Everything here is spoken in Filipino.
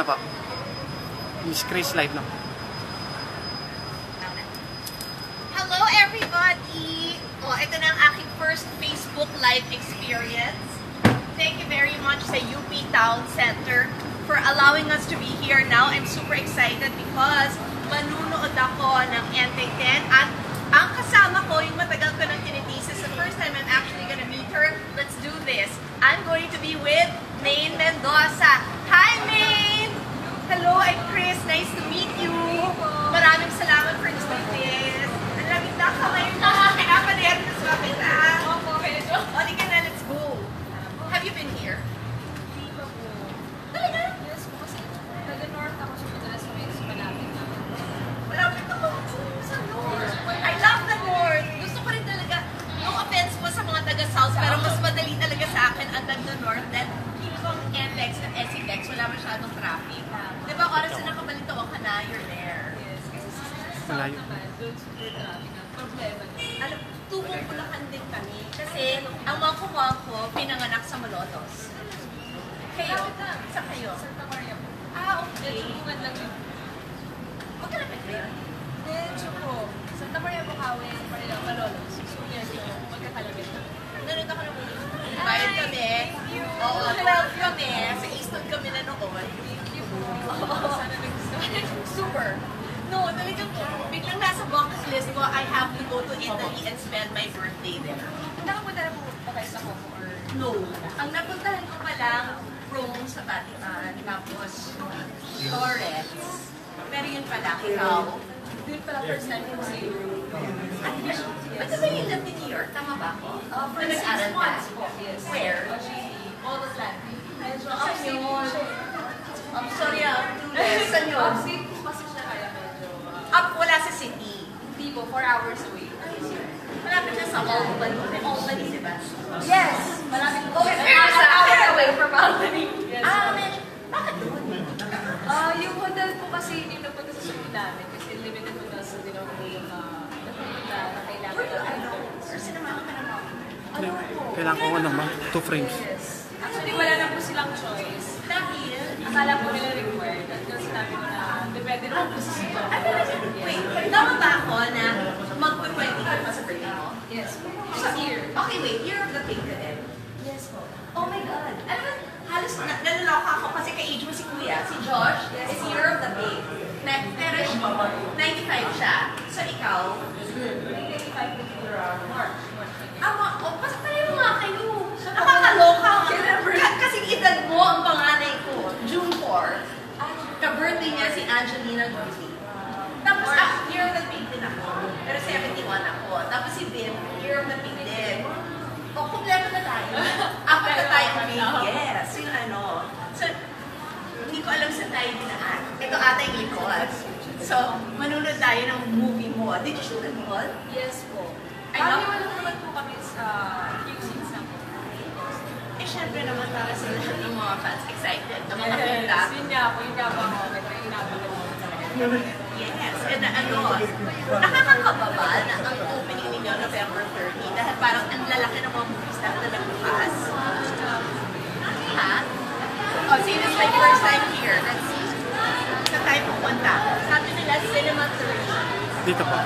na po. Miss Chris live na. Hello everybody! Oh, ito na ang aking first Facebook Live experience. Thank you very much sa UP Town Center for allowing us to be here now. I'm super excited because manunood ako ng NT10 at ang kasama ko, yung matagal ko ng tinitisis, the first time I'm actually gonna meet her. Let's do this. I'm going to be with Maine Mendoza. Hi Maine! Hello, I'm Chris. Nice to meet you. Maraming salamat for doing this. Ang lamig na ka ngayon na. Pinapader na sa kapita. Opo, medyo. O, di ka na, let's go. Have you been here? Hindi pa po. Talaga? Yes po, kasi taga-north ako siya madalas sa may malapit na. Malapit ako sa north. I love the north. Gusto ko rin talaga, no offense po sa mga taga-south, pero mas madali talaga sa akin ang taga-north than yung NLEX at SELEX, wala masyadong traffic. Di ba, oras na nakabalitaw ka na, you're there. Yes, kasi sa south Malayo. naman, doon super traffic ang problema. Alam, tubong Bulacan din kami. Kasi ang mga kumuha ko, pinanganak sa Malolos. Kayo? Saan kayo? Santa Maria po. Ah, okay. Medyo bungad lang yun. Magkalapit ba yun? Medyo po. Santa Maria Bukawi, Manila, Malolos. So, medyo magkakalapit na. Nanood ako ng movie. Bayad kami. Oo, 12 kami. Sa Easton kami na noon. Thank you po. Oo. Sana nag-start. Super. No, talagang biglang nasa bucket list ko, I have to go to Italy and spend my birthday there. Nakapunta na po ba kayo sa Coco or? No. Ang napuntahan ko pa lang, Rome sa Vatican, tapos Florence. Pero yun pala, ikaw. Doon pala first time ko sa Europe. Ba't ba yung love ni New York? Tama ba ako? For 6 months po, yes. Where? All the time. Medyo Saan yun? I'm sorry, Yes, Saan yun? upstate po kasi siya kaya medyo. Up, wala sa city. Hindi po, 4 hours away. Malapit na sa Albany. May Albany, di ba? Yes! Malapit po. Oh, very An hour sad. away from Albany. Yes. Bakit doon? Yung hotel po kasi hindi napunta sa sulit namin kasi limited hotels na din ako yung napunta na kailangan. Were you alone? Or sinamahan ka ng mom? Ano po? Kailangan ko naman 2 frames. Yes. Actually, wala na po silang choice. Dahil? Akala po nila required. At kasi sinabi ko na depende naman po sa sitwasyon. Ano na wait, tama ba ako na mag-20 ka pa sa birthday mo? Yes po. Sa year. Okay, wait, year of the pig ka din. Yes po. Oh my God. Alam mo, halos nalaloka ako kasi ka-age mo si Kuya. Si Josh is year of the pig. Pero 95 siya. So ikaw? 95 po March. Pasok tayo nga kayo. Nakakaloka. Kasi edad mo ang panganay ko. June 4. Ka-birthday niya si Angelina Jolie. Tapos, year of the pig din ako. Pero 71 ako. Tapos si Vin, year of the pig din. O, kompleto na tayo. Ako na tayo pig. Yes, yung ano. So, hindi ko alam saan tayo dinaan. Ito ata yung likod. So, manunod tayo ng movie mo. Did you shoot at all? Yes po. I love- Wala naman po kami sa few scenes na po. Eh, syempre naman para sa lahat ng mga fans excited na mga Yes, kita. yun nga po ang moment na inaabot ko talaga. Yes, and ano, nakakakababa na ang opening ninyo November 30 dahil parang ang lalaki ng mga movies na nagbukas. Ha? Oh, see, this is my first time here. Let's see. Sa tayo pupunta. Sabi nila, Cinema 3. Dito po.